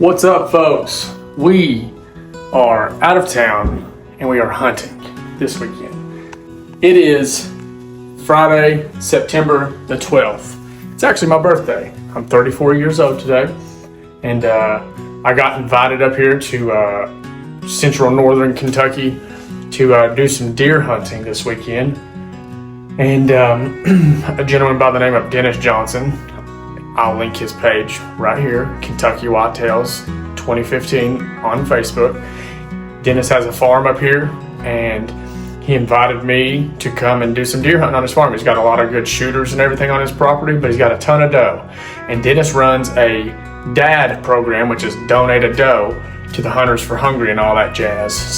What's up, folks? We are out of town and we are hunting this weekend. It is Friday, September the 12th. It's actually my birthday. I'm 34 years old today, and I got invited up here to central northern Kentucky to do some deer hunting this weekend. And a gentleman by the name of Dennis Johnson, I'll link his page right here, Kentucky Whitetails 2015 on Facebook. Dennis has a farm up here, and he invited me to come and do some deer hunting on his farm. He's got a lot of good shooters and everything on his property, but he's got a ton of doe. And Dennis runs a DAD program, which is donate a doe to the Hunters for Hungry and all that jazz.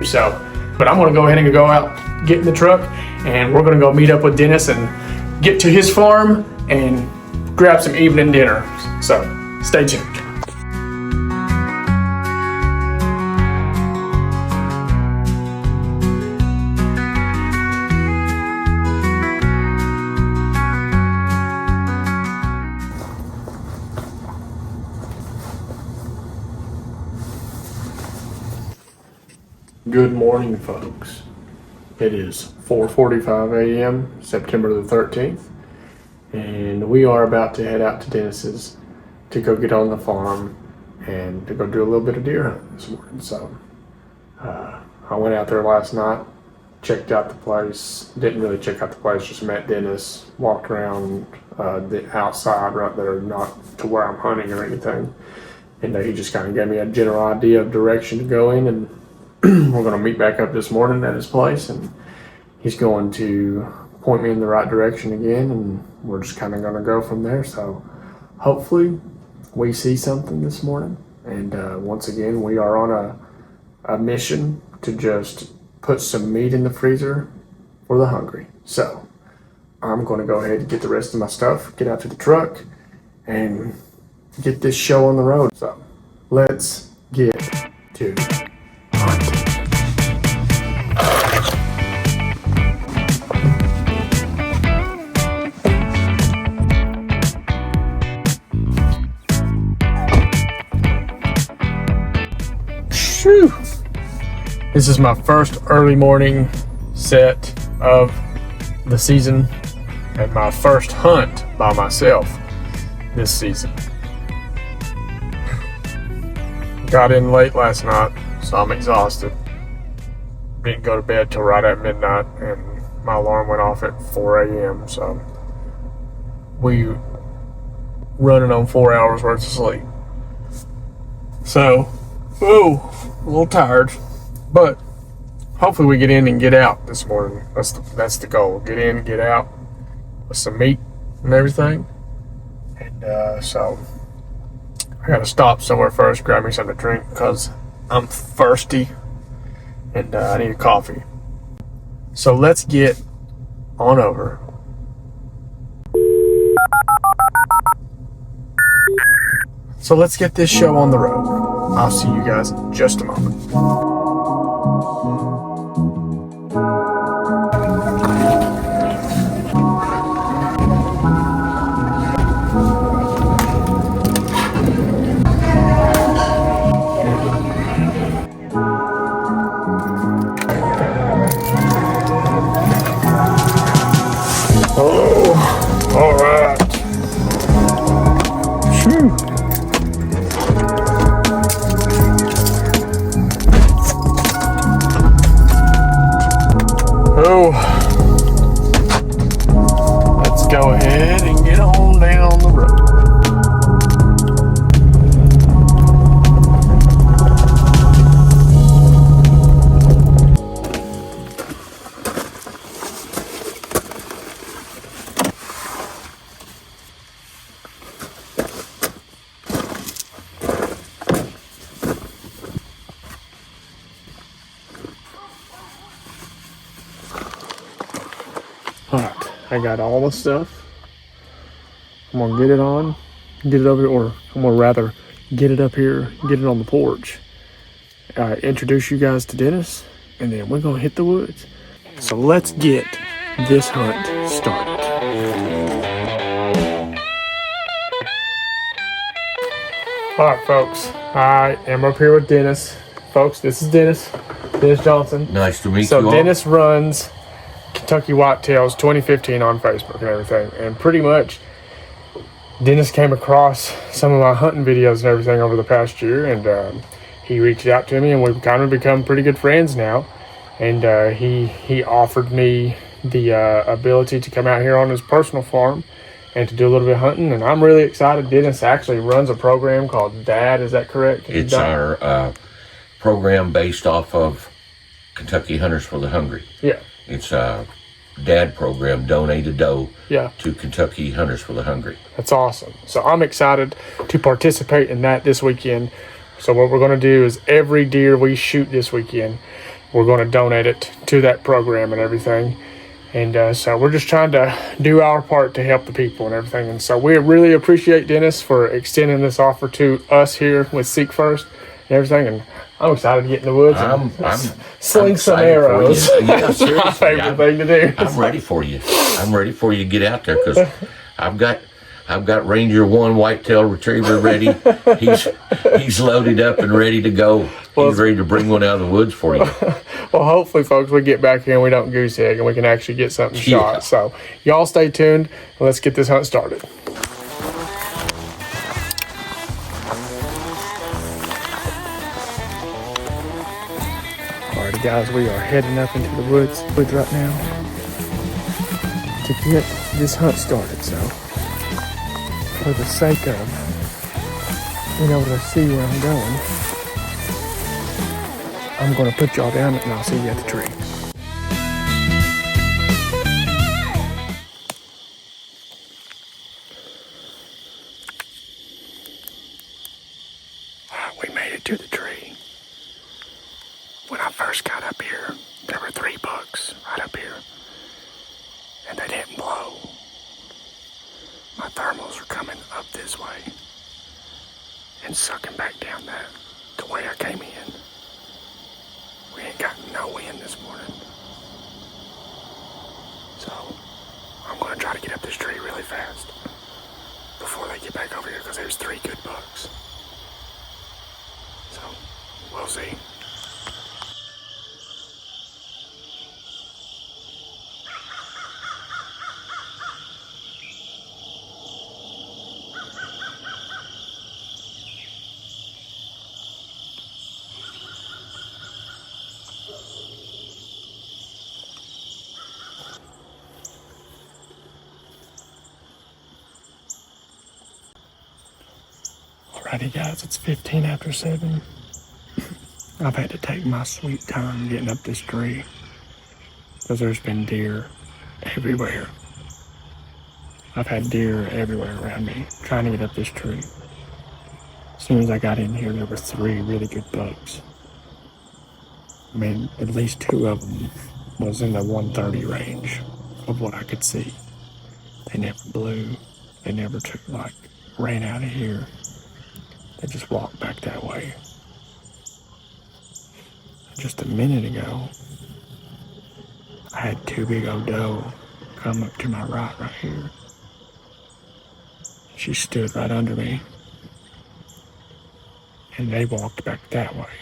But I'm gonna go ahead and go out, get in the truck, and we're gonna go meet up with Dennis and get to his farm and grab some evening dinner. So stay tuned. Good morning, folks. It is 4:45 a.m., September the 13th. And we are about to head out to Dennis's to go get on the farm and to go do a little bit of deer hunting this morning. So I went out there last night, checked out the place. Didn't really check out the place, just met Dennis, walked around the outside right there, not to where I'm hunting or anything. And he just kind of gave me a general idea of direction to go in. And we're going to meet back up this morning at his place, and he's going to point me in the right direction again, and we're just kind of going to go from there. So hopefully we see something this morning. And once again, we are on a mission to just put some meat in the freezer for the hungry. So I'm going to go ahead and get the rest of my stuff, get out to the truck, and get this show on the road. So let's get to hunting. Whew. This is my first early morning set of the season and my first hunt by myself this season. Got in late last night, so I'm exhausted. Didn't go to bed till right at midnight, and my alarm went off at 4 a.m. So we running on 4 hours worth of sleep. So, a little tired, but hopefully we get in and get out this morning. That's the goal. Get in, get out with some meat and everything. And so I gotta stop somewhere first, grab me something to drink because I'm thirsty and I need a coffee. So let's get on over. So let's get this show on the road. I'll see you guys in just a moment. Oh, all right. Phew. Oh, let's go ahead and get on down the road. Alright, I got all the stuff. I'm gonna get it over here, or I'm gonna rather get it up here, get it on the porch. Introduce you guys to Dennis, and then we're gonna hit the woods. So let's get this hunt started. All right, folks. I am up here with Dennis. Folks, this is Dennis Johnson. Nice to meet So you all. Dennis runs Kentucky Whitetails 2015 on Facebook and everything. And pretty much, Dennis came across some of my hunting videos and everything over the past year, and he reached out to me, and we've kind of become pretty good friends now. And he offered me the ability to come out here on his personal farm and to do a little bit of hunting, and I'm really excited. Dennis actually runs a program called DAD, is that correct? It's our program based off of Kentucky Hunters for the Hungry. Yeah. It's a DAD program, Donate a Doe, Yeah. to Kentucky Hunters for the Hungry. That's awesome. So I'm excited to participate in that this weekend. So what we're going to do is every deer we shoot this weekend, we're going to donate it to that program and everything. And so we're just trying to do our part to help the people and everything. And so we really appreciate Dennis for extending this offer to us here with Seek First and everything. And I'm excited to get in the woods and sling some arrows. Yeah, That's my favorite thing to do. I'm ready for you. I'm ready for you to get out there because I've got Ranger 1 whitetail retriever ready. He's loaded up and ready to go. He's ready to bring one out of the woods for you. Well, hopefully, folks, we get back here and we don't goose egg and we can actually get something shot. So y'all stay tuned and let's get this hunt started. Alrighty, guys, we are heading up into the woods right now to get this hunt started. So for the sake of being able to see where I'm going, I'm going to put y'all down and I'll see you at the tree. We made it to the tree. When I first got up here, there were 3 bucks right up here, and they didn't blow. My thermals are coming up this way and sucking back down the way I came in. We ain't got no wind this morning. So I'm gonna try to get up this tree really fast before they get back over here because there's 3 good bucks. So we'll see. Alrighty, guys, it's 15 after 7. I've had to take my sweet time getting up this tree because there's been deer everywhere. I've had deer everywhere around me trying to get up this tree. As soon as I got in here, there were 3 really good bucks. I mean, at least 2 of them was in the 130 range of what I could see. They never blew. They never ran out of here. They just walked back that way. Just a minute ago, I had 2 big old doe come up to my right here. She stood right under me, and they walked back that way.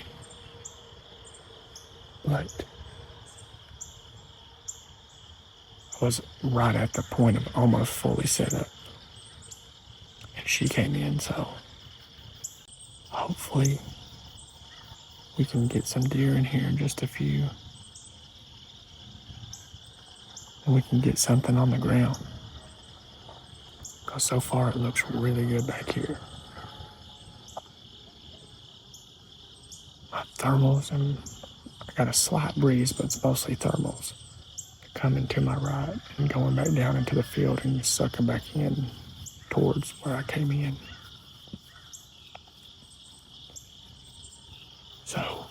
But I was right at the point of almost fully set up, and she came in, so hopefully we can get some deer in here in just a few, and we can get something on the ground, because so far it looks really good back here. My thermals, and I got a slight breeze, but it's mostly thermals coming to my right and going back down into the field and sucking back in towards where I came in. So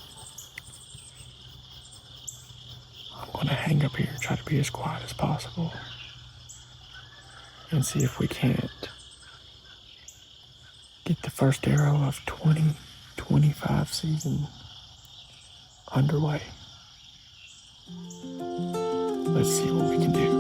I'm going to hang up here and try to be as quiet as possible and see if we can't get the first arrow of 2025 season underway. Let's see what we can do.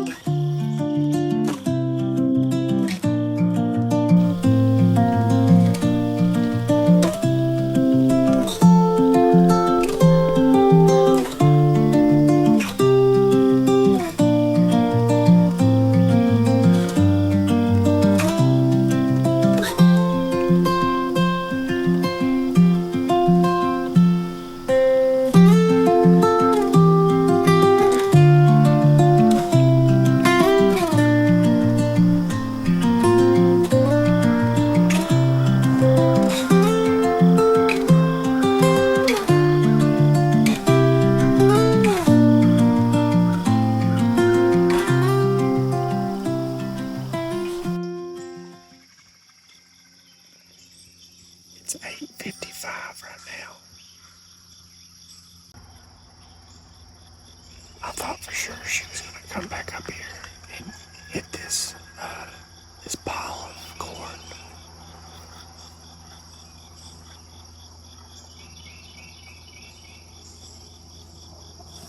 for sure she was gonna come back up here and hit this this pile of corn.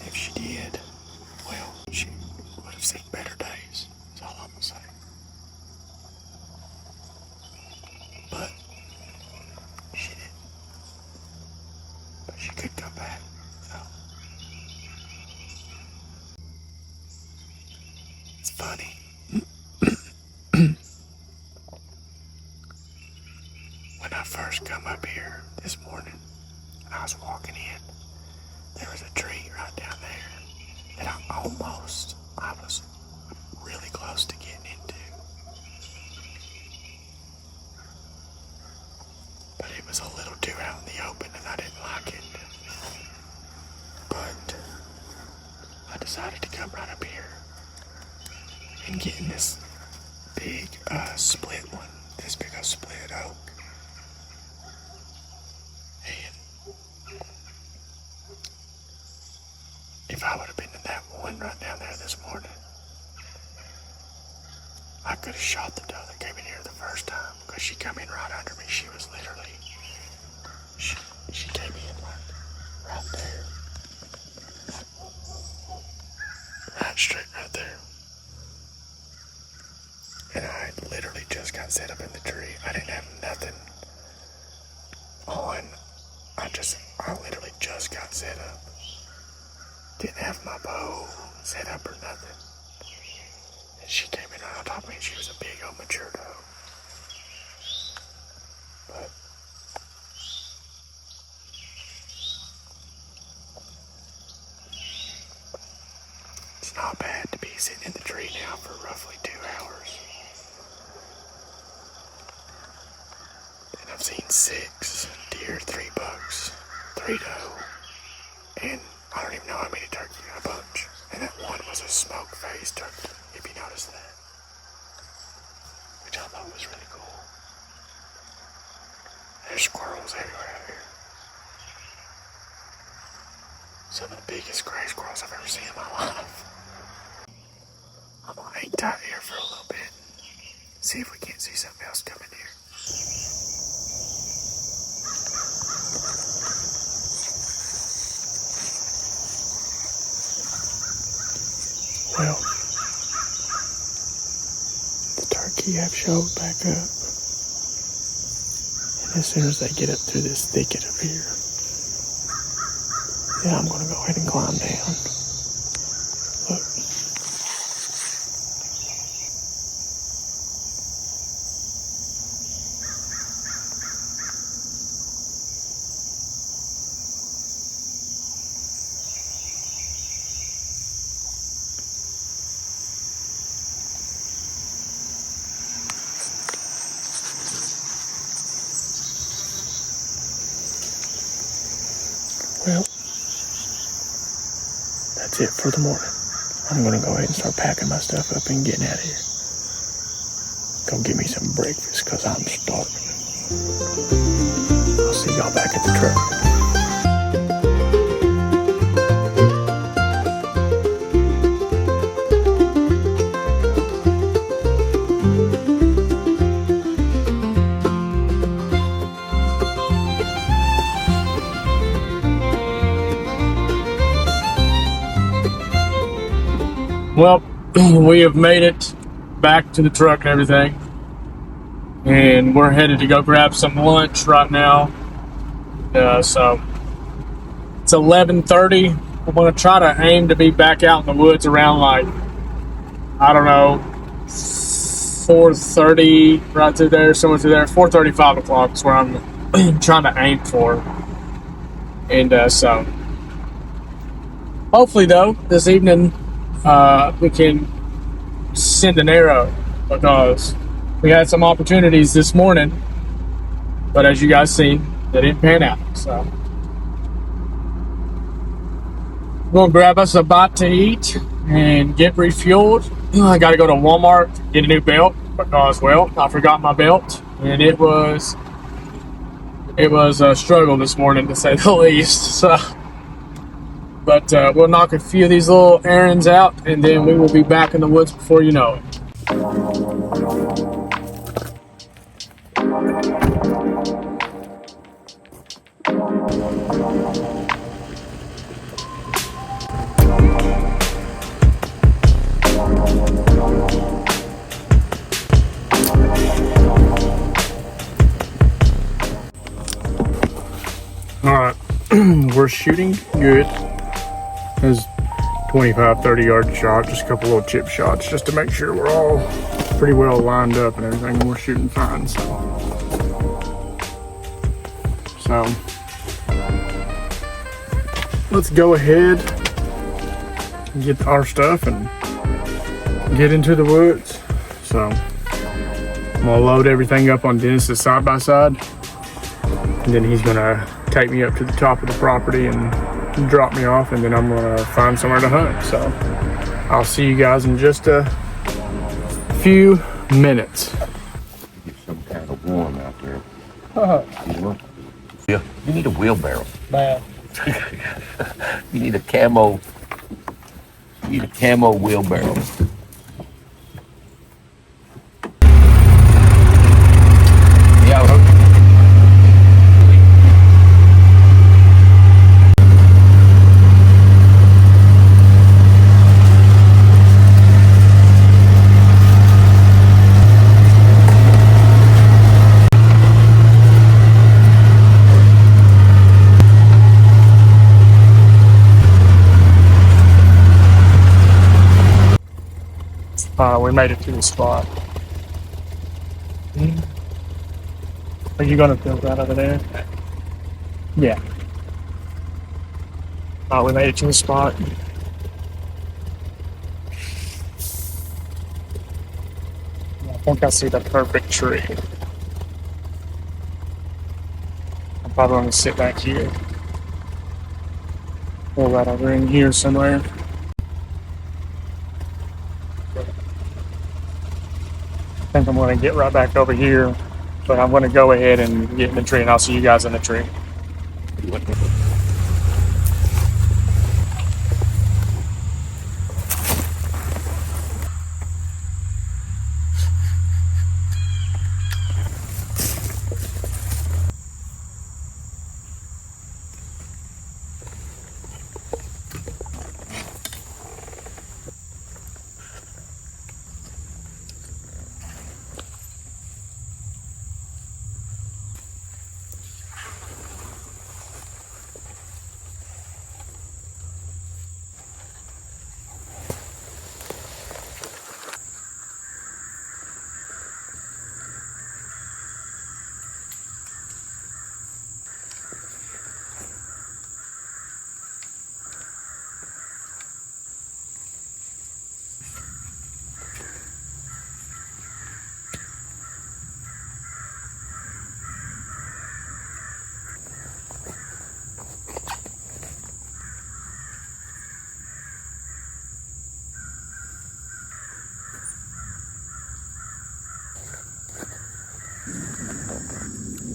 If she did, well, she would have seen better days, is all I'm gonna say. But she didn't. But she could come back, so. It's funny. When I first come up here this morning, and I was walking in, there was a tree right down there that I was really close to getting into. But it was a little too out in the open and I didn't like it. But I decided to come right up here and get in this big split one, this big split oak. And if I would have been in that one right down there this morning, I could have shot the doe that came in here the first time, because she come in right under me. She was literally, she came in right there. Right straight right there. And I literally just got set up in the tree. I didn't have nothing on. I literally just got set up. Didn't have my bow set up or nothing. And she came in right on top of me and she was a big old mature doe. But it's not bad to be sitting in the tree now for roughly 2 hours. And I've seen 6 deer, 3 bucks, 3 doe, and I don't even know how many turkey in a bunch. And that one was a smoke-faced turkey, if you notice that. Which I thought was really cool. There's squirrels everywhere out here. Some of the biggest gray squirrels I've ever seen in my life. I'm gonna hang tight here for a little bit. See if we can't see something else coming here. Well, the turkey have showed back up. And as soon as they get up through this thicket up here, yeah, I'm gonna go ahead and climb down. Look. Well, that's it for the morning. I'm gonna go ahead and start packing my stuff up and getting out of here. Go get me some breakfast, cause I'm starving. I'll see y'all back at the truck. Well, we have made it back to the truck and everything, and we're headed to go grab some lunch right now. So it's 11:30. We're going to try to aim to be back out in the woods around, like, I don't know, 4:30, right through there, somewhere through there. 4:30, 5 o'clock is where I'm trying to aim for. And so hopefully, though, this evening we can send an arrow, because we had some opportunities this morning, but as you guys seen, they didn't pan out. So we're gonna grab us a bite to eat and get refueled. I gotta go to Walmart, get a new belt, because, well, I forgot my belt, and it was a struggle this morning, to say the least. So But we'll knock a few of these little errands out, and then we will be back in the woods before you know it. All right, we're shooting good. There's 25, 30 yard shot, just a couple little chip shots just to make sure we're all pretty well lined up and everything, and we're shooting fine. So let's go ahead and get our stuff and get into the woods. So I'm gonna load everything up on Dennis's side by side, and then he's gonna take me up to the top of the property and drop me off, and then I'm gonna find somewhere to hunt. So I'll see you guys in just a few minutes. Get some kind of warm out there. Uh-huh. You know? Yeah, you need a wheelbarrow. Man. You need a camo. You need a camo wheelbarrow. Yeah. We made it to the spot. Are you gonna build that over there? Yeah. We made it to the spot. I think I see the perfect tree. I'm probably gonna sit back here. Or right over in here somewhere. I think I'm gonna get right back over here, but I'm gonna go ahead and get in the tree, and I'll see you guys in the tree.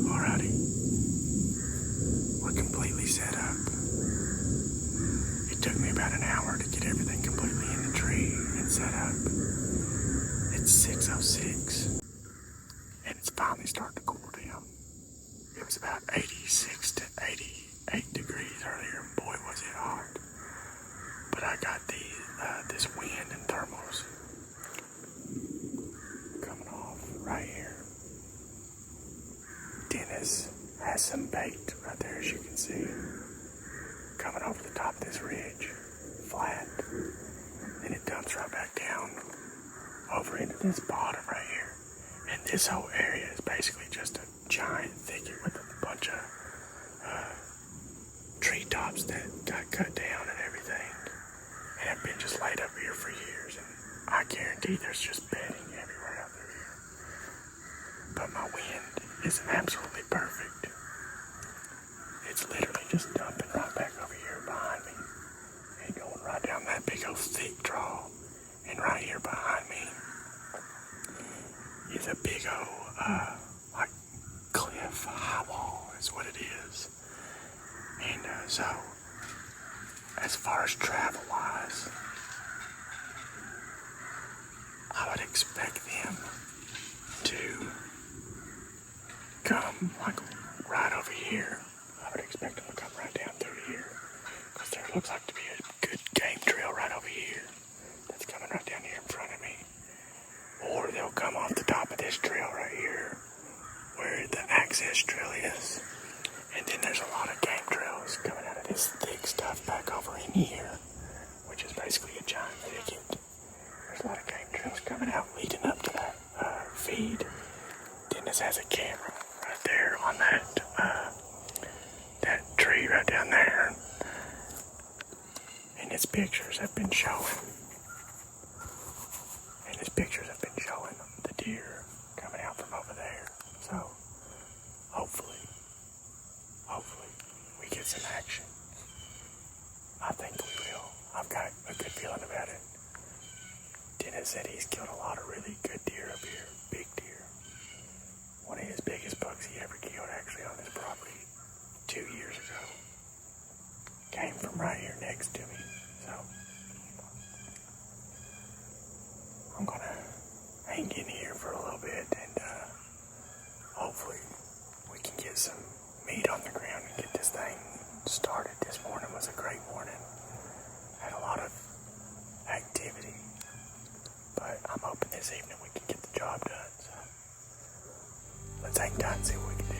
Alrighty. We're completely set up. It took me about an hour to get everything completely in the tree and set up. It's 6:06, and it's finally starting to cool down. It was about 86 to 88 degrees earlier, and boy was it hot. But I got this wind and thermals coming off right here. Dennis has some bait right there, as you can see, coming over the top of this ridge, flat. Then it dumps right back down over into this bottom right here. And this whole area is basically just a giant thicket with a bunch of treetops that got cut down and everything, and have been just laid up here for years. And I guarantee there's just bedding everywhere out through here. But my wind is absolutely perfect. It's literally just dumping right back over here behind me and going right down that big old thick draw. And right here behind me is a big old like cliff, high wall is what it is. And so as far as travel-wise, I would expect them to come like right over here. I would expect them to come right down through here, because there looks like to be a good game trail right over here that's coming right down here in front of me. Or they'll come off the top of this trail right here where the access trail is. And then there's a lot of game trails coming out of this thick stuff back over in here, which is basically a giant thicket. There's a lot of game trails coming out leading up to that feed. Dennis has a camera right there on that tree right down there. And his pictures have been showing. The deer coming out from over there. So, hopefully, we get some action. I think we will. I've got a good feeling about it. Dennis said he's killed a lot of really good deer up here. Big deer. One of his biggest bucks he ever killed actually on his property 2 years ago. Came from right here next to me. So, I'm gonna hang in here for a little bit and hopefully we can get some meat on the ground and get this thing started. This morning was a great morning. Had a lot of activity, but I'm hoping this evening we can get the job done. So let's hang tight and see what we can do.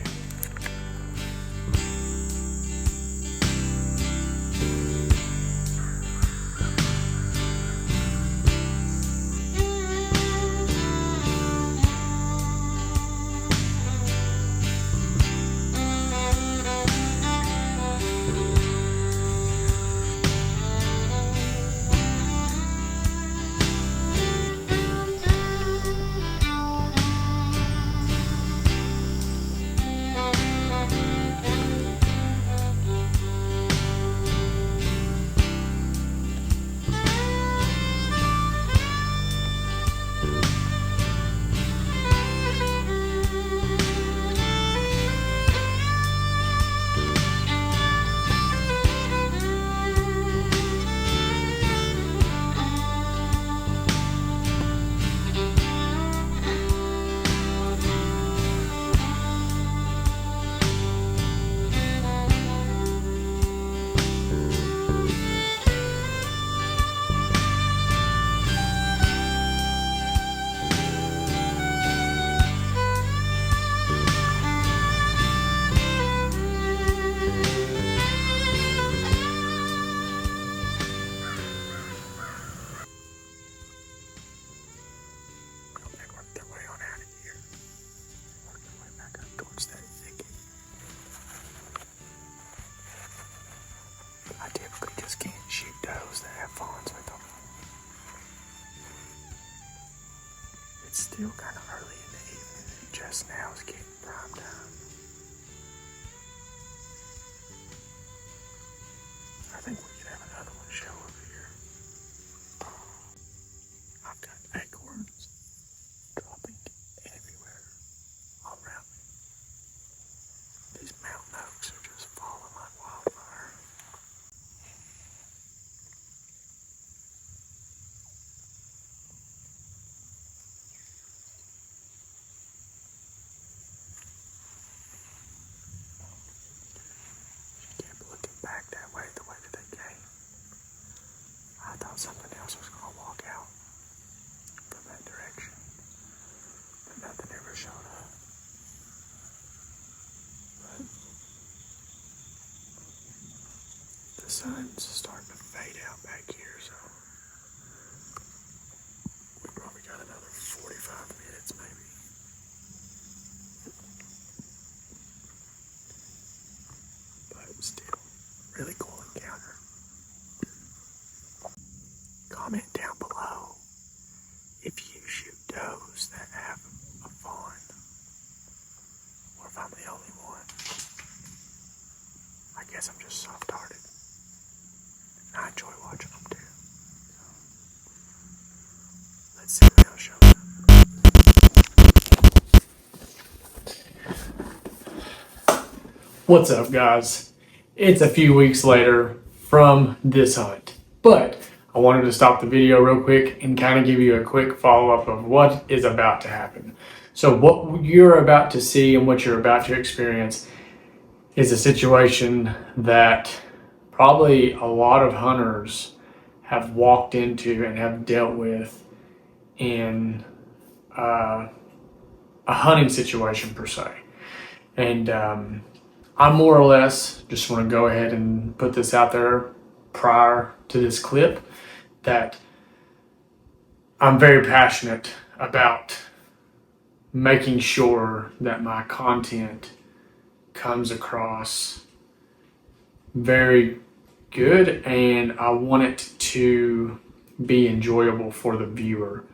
I typically just can't shoot does that have fawns with them. It's still kind of early in the evening and just now is getting prime time. I think we could have another one show over here. I've got acorns dropping everywhere all around me. These mountain oaks are just falling like wildfire. She kept looking back that way, the way that they came. I thought something else was going to walk out from that direction, but nothing ever showed up. But the sun's starting to fade out back here, so we probably got another 45 minutes maybe. But still, really cool encounter. Comment down below if you shoot does that have a fawn, or if I'm the only one. I guess I'm just soft-hearted. I enjoy watching them too. So, let's see what else shows up. What's up, guys? It's a few weeks later. from this hunt. But I wanted to stop the video real quick and kind of give you a quick follow-up of what is about to happen. So what you're about to see and what you're about to experience is a situation that probably a lot of hunters have walked into and have dealt with in a hunting situation per se. And I more or less just want to go ahead and put this out there prior to this clip that I'm very passionate about making sure that my content comes across very good, and I want it to be enjoyable for the viewer.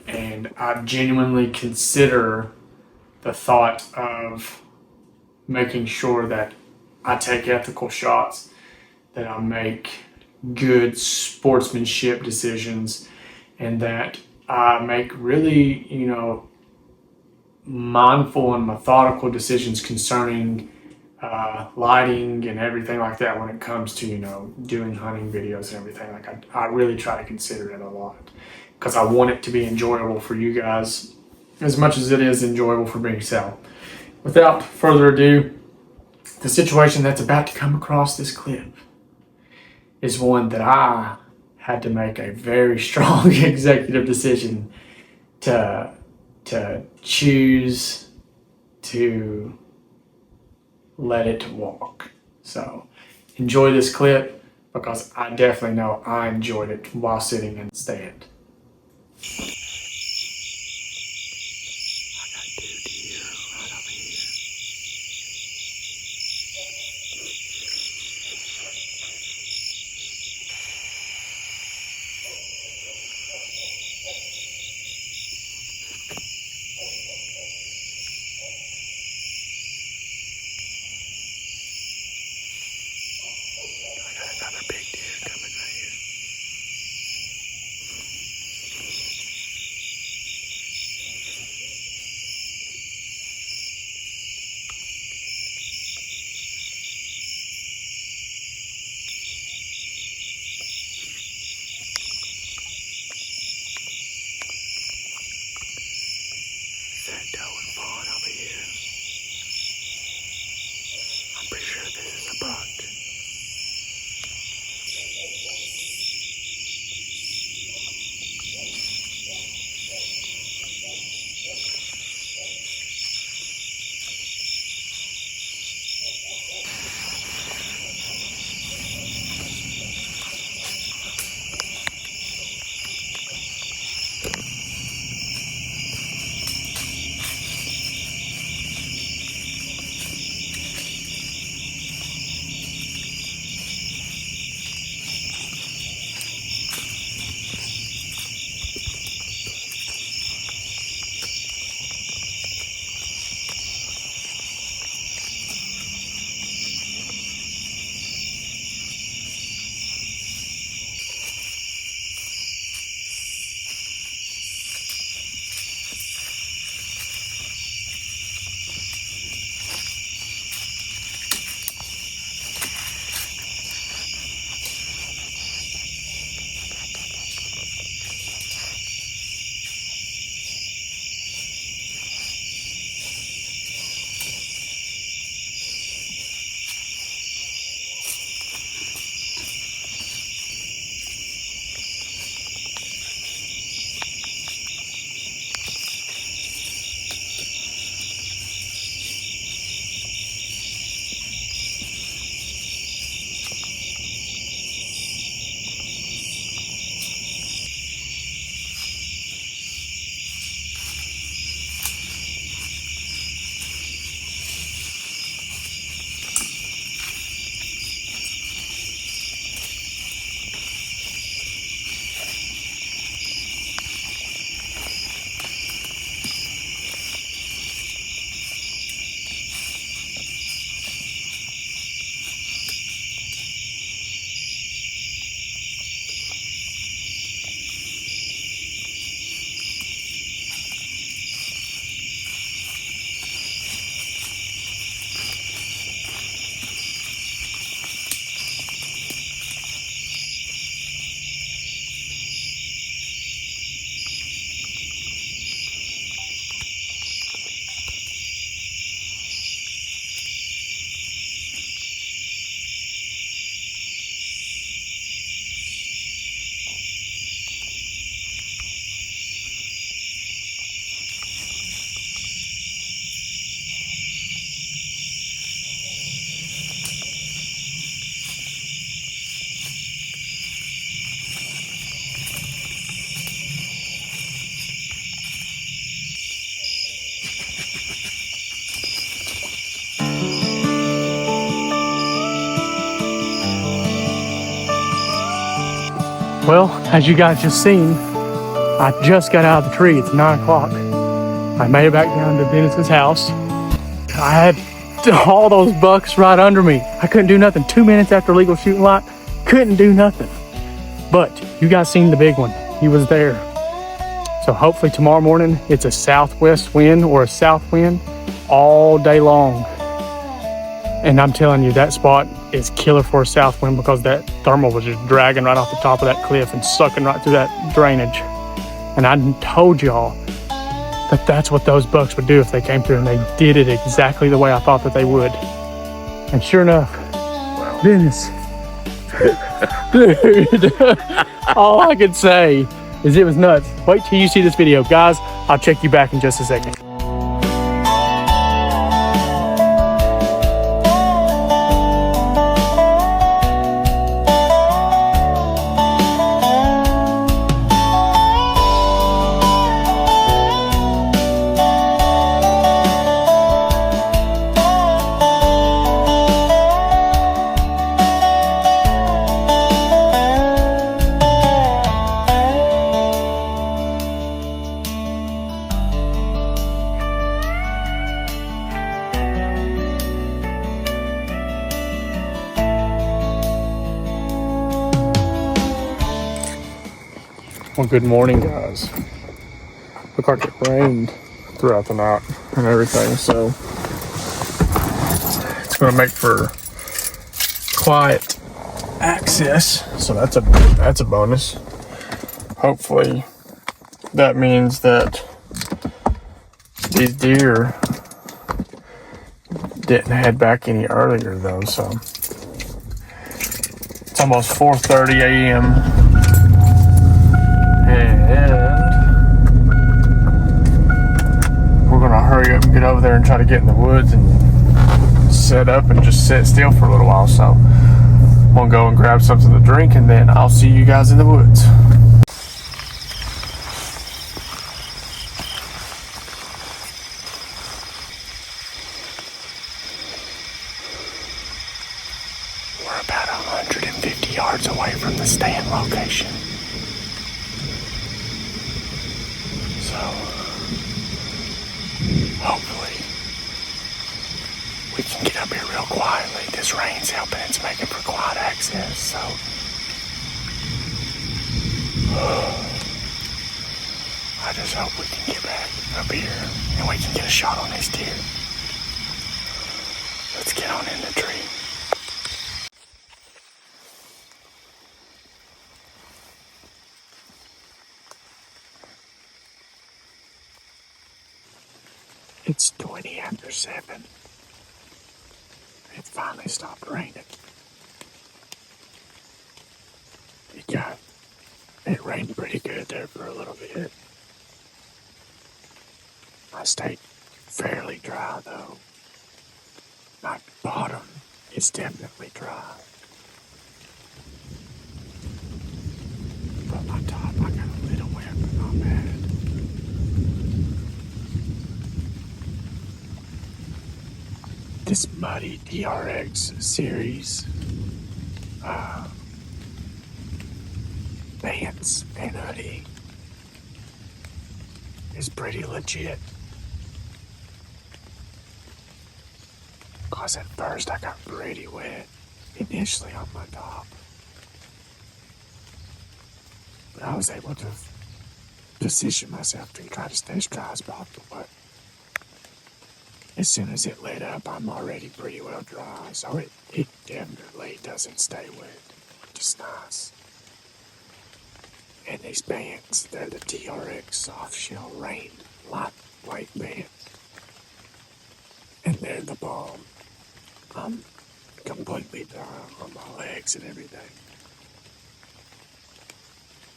And I genuinely consider the thought of making sure that I take ethical shots, that I make good sportsmanship decisions, and that I make really, mindful and methodical decisions concerning lighting and everything like that when it comes to, doing hunting videos and everything. Like I really try to consider it a lot because I want it to be enjoyable for you guys as much as it is enjoyable for me. So without further ado, the situation that's about to come across this clip is one that I had to make a very strong executive decision to choose to let it walk. So enjoy this clip because I definitely know I enjoyed it while sitting in the stand. Well, as you guys just seen, I just got out of the tree. It's 9 o'clock. I made it back down to Dennis's house. I had all those bucks right under me. I couldn't do nothing. 2 minutes after legal shooting lot, couldn't do nothing. But you guys seen the big one. He was there. So hopefully tomorrow morning, it's a southwest wind or a south wind all day long. And I'm telling you, that spot is killer for a south wind because that thermal was just dragging right off the top of that cliff and sucking right through that drainage. And I told y'all that that's what those bucks would do if they came through, and they did it exactly the way I thought that they would. And sure enough, Dennis, dude, all I could say is it was nuts. Wait till you see this video. Guys, I'll check you back in just a second. Well, good morning, guys. Looked like it rained throughout the night and everything, so it's going to make for quiet access. So that's a bonus. Hopefully, that means that these deer didn't head back any earlier, though. So it's almost 4:30 a.m. We're gonna hurry up and get over there and try to get in the woods and set up and just sit still for a little while. So I'm gonna go and grab something to drink, and then I'll see you guys in the woods. We're about 150 yards away from the stand location. So, hopefully, we can get up here real quietly. This rain's helping, it's making for quiet access, so. I just hope we can get back up here and we can get a shot on these deer. Let's get on in the tree. It's 20 after 7. It finally stopped raining. It rained pretty good there for a little bit. I stayed fairly dry though. My bottom is definitely dry. But my top, I got a little wet, but not bad. This muddy DRX series pants and hoodie is pretty legit. Cause at first I got pretty wet initially on my top, but I was able to position myself to try to stay as dry as possible. But as soon as it lit up, I'm already pretty well dry, so it definitely doesn't stay wet, which is nice. And these bands, they're the TRX soft shell rain lightweight bands. And they're the bomb. I'm completely dry on my legs and everything.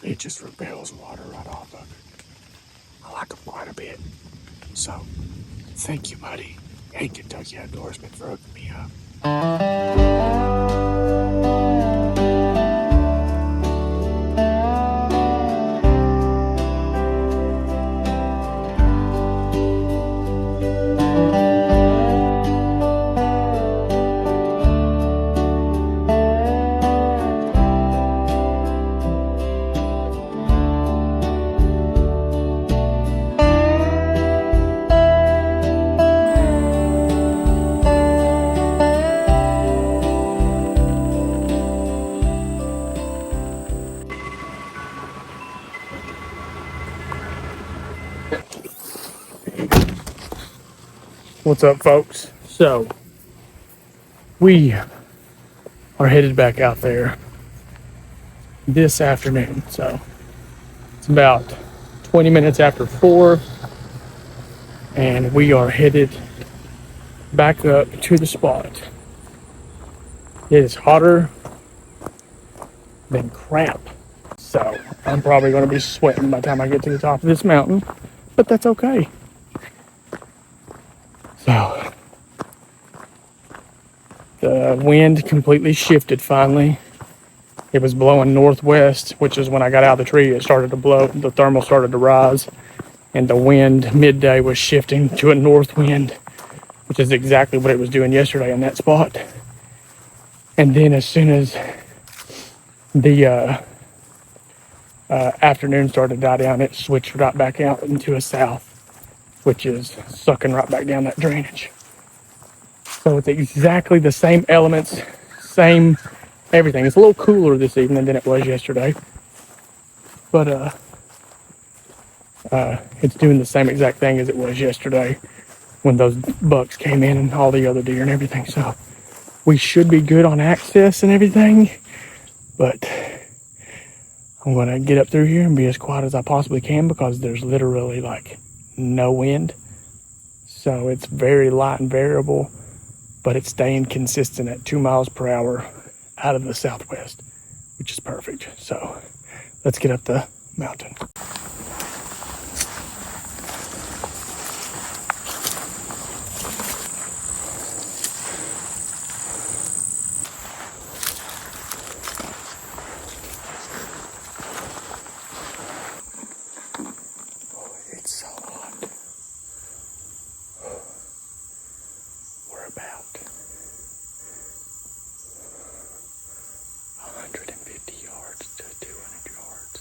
It just repels water right off of it. I like them quite a bit. So, thank you, buddy, and Kentucky Outdoorsman for hooking me up. What's up, folks? So, we are headed back out there this afternoon. So, it's about 20 minutes after 4, and we are headed back up to the spot. It is hotter than crap. So, I'm probably going to be sweating by the time I get to the top of this mountain, but that's okay. So, the wind completely shifted finally. It was blowing northwest, which is when I got out of the tree, it started to blow. The thermal started to rise, and the wind midday was shifting to a north wind, which is exactly what it was doing yesterday in that spot. And then as soon as the afternoon started to die down, it switched right back out into a south, which is sucking right back down that drainage. So it's exactly the same elements, same everything. It's a little cooler this evening than it was yesterday, but it's doing the same exact thing as it was yesterday when those bucks came in and all the other deer and everything. So we should be good on access and everything, but I'm going to get up through here and be as quiet as I possibly can because there's literally like no wind. So it's very light and variable, but it's staying consistent at 2 miles per hour out of the southwest, which is perfect. So let's get up the mountain. It's so hot. We're about 150 yards to 200 yards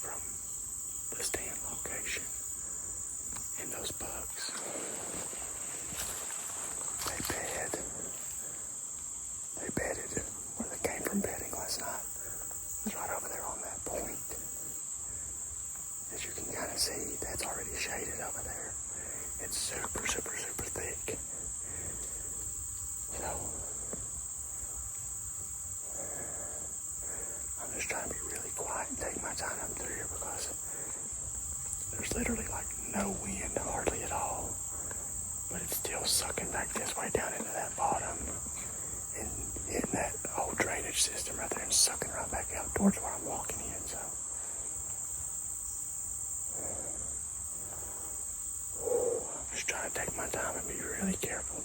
from the stand location. And those bugs, they bedded where they came from bedding last night. It was right over there on that point. As you can kind of see, that's already shaded over there. It's super, super, super thick. So, I'm just trying to be really quiet and take my time up through here because there's literally like no wind, hardly at all. But it's still sucking back this way down into that bottom and hitting that old drainage system right there and sucking right back out towards where I'm walking in. So, I'm just trying to take my time and be really careful.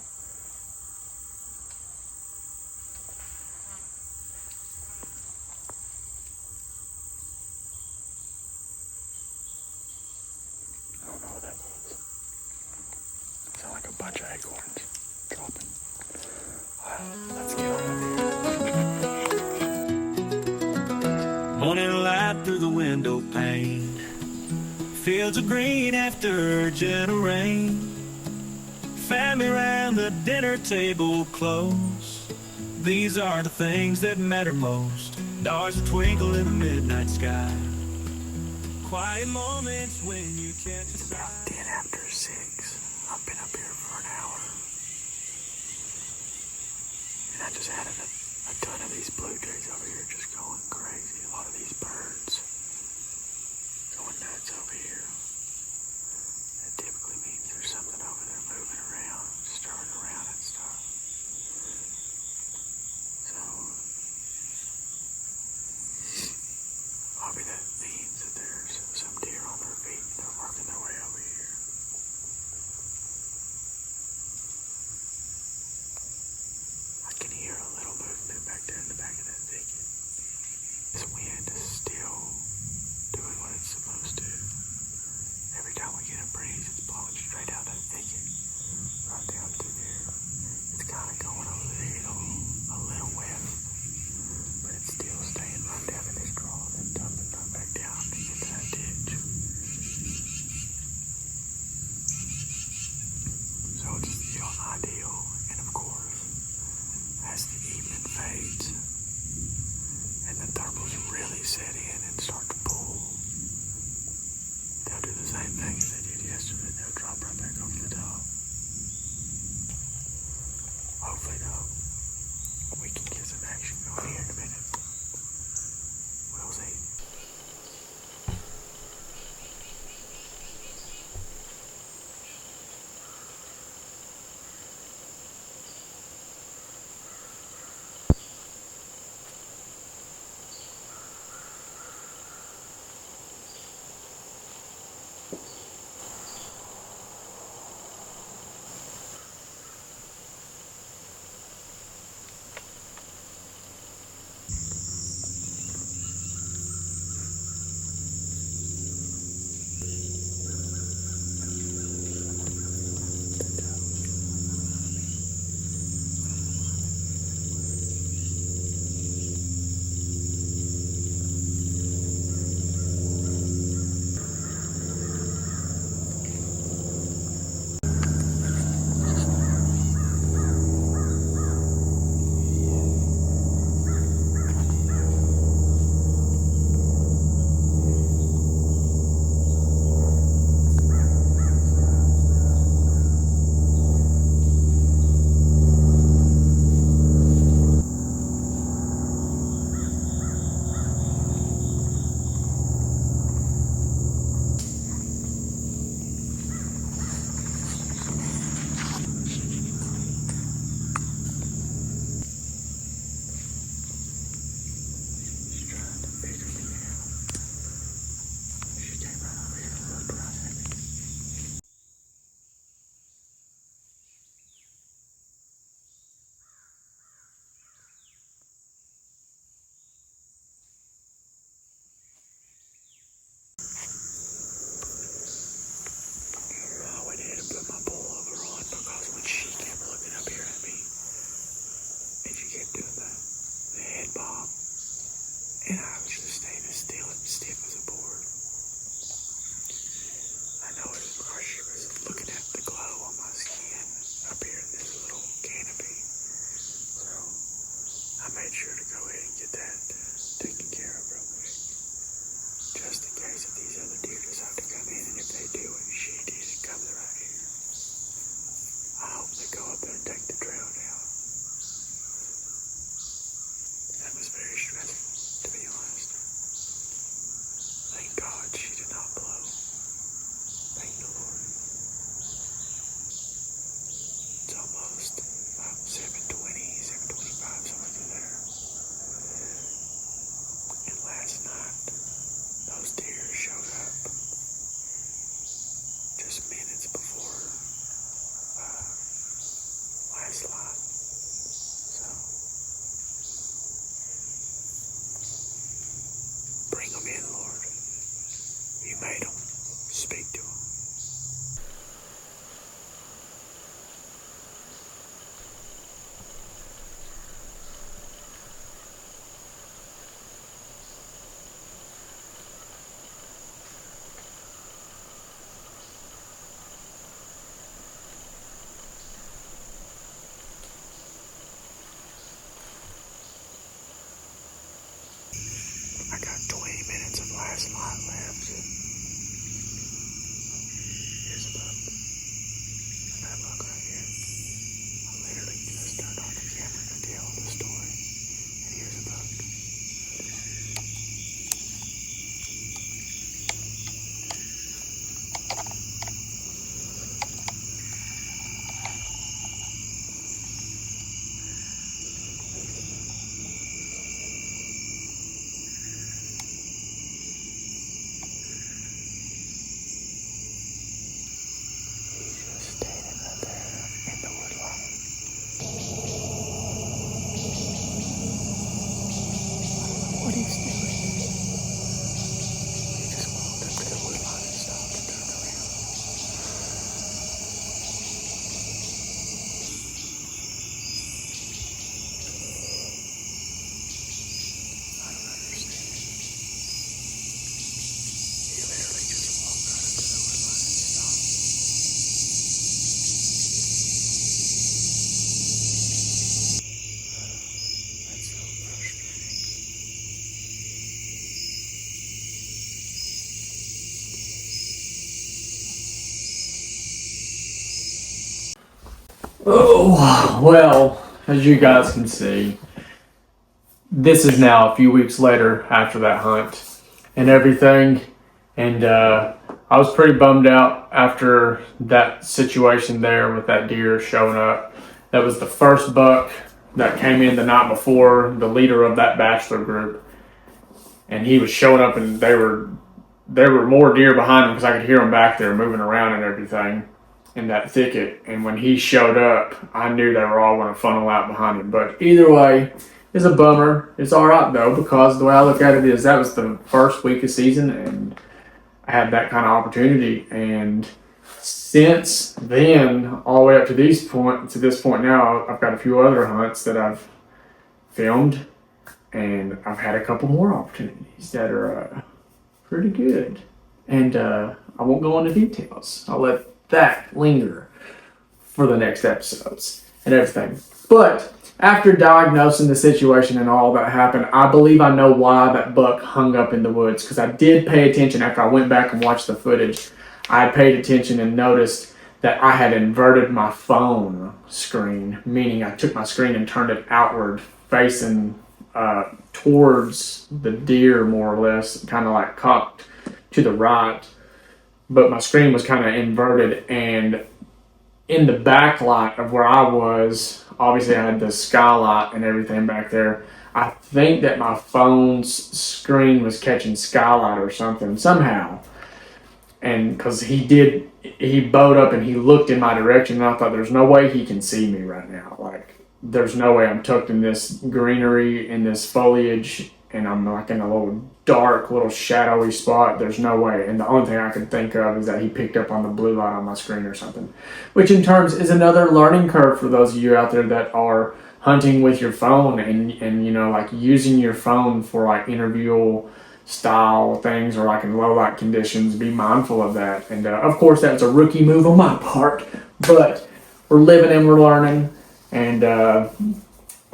I don't know what that was. It sounded like a bunch of acorns dropping. Alright, let's get on up here. Morning light through the window pane. Fields of green after gentle rain. Family round the dinner table close. These are the things that matter most. Stars that twinkle in the midnight sky. Quiet moments when you can't decide. About 10 after 6. I've been up here for an hour. And I just had a ton of these blue jays over here just going crazy. A lot of these birds going nuts over here. That typically means there's something over there moving around, stirring around and stuff. So, probably that means that there's some deer on their feet and they're working their way over here. I can hear a little movement back there in the back of that thicket. This wind is still not blow. Thank the Lord. It's almost 7:20, 7:25, somewhere through there. And last night, those deer showed up just minutes before last light. So, bring them in, Lord. You made them. Speak to them. I got 20 minutes of last light left. Here's a buck. That buck right here. I literally just turned on the camera to tell the story. And here's a buck. He's just standing right there in the woodline. What he's doing. He just walked up to the woodline and stopped and turned around. I don't understand. He literally just walked right up to the woodline and stopped. That's so frustrating. Oh, well, as you guys can see, this is now a few weeks later after that hunt and everything. And I was pretty bummed out after that situation there with that deer showing up. That was the first buck that came in the night before, the leader of that bachelor group. And he was showing up, and there were more deer behind him because I could hear them back there moving around and everything in that thicket. And when he showed up, I knew they were all going to funnel out behind him. But either way, it's a bummer. It's all right though, because the way I look at it is that was the first week of season, and I had that kind of opportunity. And since then, all the way up to this point now, I've got a few other hunts that I've filmed, and I've had a couple more opportunities that are pretty good. And I won't go into details. I'll let that linger for the next episodes and everything. But after diagnosing the situation and all that happened, I believe I know why that buck hung up in the woods, because I did pay attention after I went back and watched the footage. I paid attention and noticed that I had inverted my phone screen, meaning I took my screen and turned it outward, facing towards the deer more or less, kind of like cocked to the right. But my screen was kind of inverted, and in the backlight of where I was, obviously I had the skylight and everything back there. I think that my phone's screen was catching skylight or something, somehow. And because he bowed up and he looked in my direction, and I thought, there's no way he can see me right now. Like, there's no way. I'm tucked in this greenery, in this foliage, and I'm like in a little dark, little shadowy spot. There's no way. And the only thing I could think of is that he picked up on the blue light on my screen or something, which in terms is another learning curve for those of you out there that are hunting with your phone and you know, like using your phone for like interview style things or like in low light conditions. Be mindful of that. And of course that was a rookie move on my part, but we're living and we're learning, and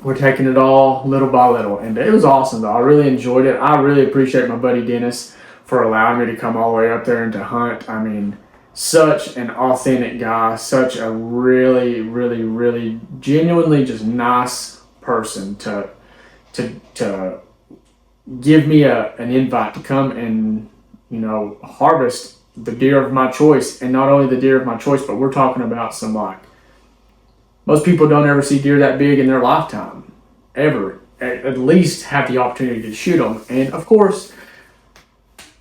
we're taking it all little by little. And it was awesome though. I really enjoyed it. I really appreciate my buddy Dennis for allowing me to come all the way up there and to hunt. I mean, such an authentic guy, such a really, really, really genuinely just nice person to give me an invite to come and harvest the deer of my choice. And not only the deer of my choice, but we're talking about some like, most people don't ever see deer that big in their lifetime, ever. At least have the opportunity to shoot them. And of course,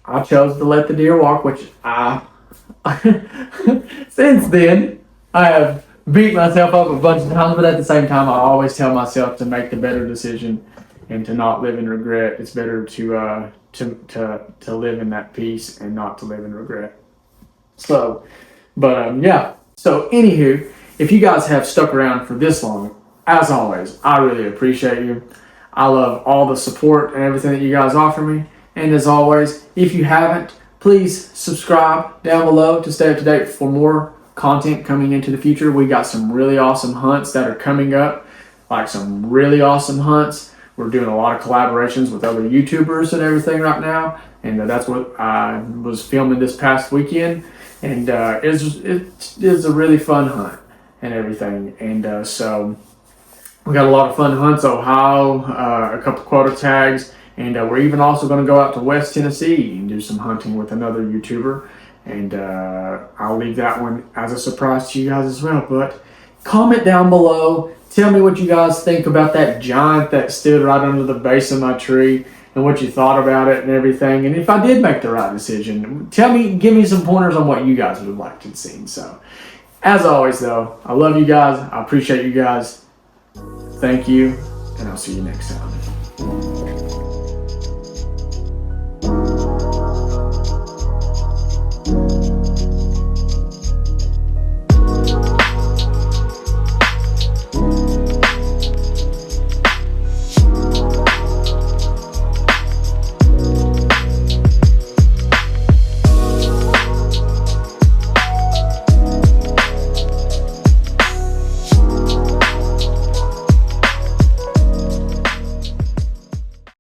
I chose to let the deer walk, which since then, I have beat myself up a bunch of times, but at the same time, I always tell myself to make the better decision and to not live in regret. It's better to live in that peace and not to live in regret. So, but yeah. So anywho, if you guys have stuck around for this long, as always, I really appreciate you. I love all the support and everything that you guys offer me. And as always, if you haven't, please subscribe down below to stay up to date for more content coming into the future. We got some really awesome hunts that are coming up, like some really awesome hunts. We're doing a lot of collaborations with other YouTubers and everything right now. And that's what I was filming this past weekend. And it is a really fun hunt and everything. And so we got a lot of fun hunts, Ohio, a couple quota tags. And we're even also going to go out to West Tennessee and do some hunting with another YouTuber. And I'll leave that one as a surprise to you guys as well. But comment down below. Tell me what you guys think about that giant that stood right under the base of my tree and what you thought about it and everything. And if I did make the right decision, give me some pointers on what you guys would like to see. So, as always, though, I love you guys. I appreciate you guys. Thank you. And I'll see you next time.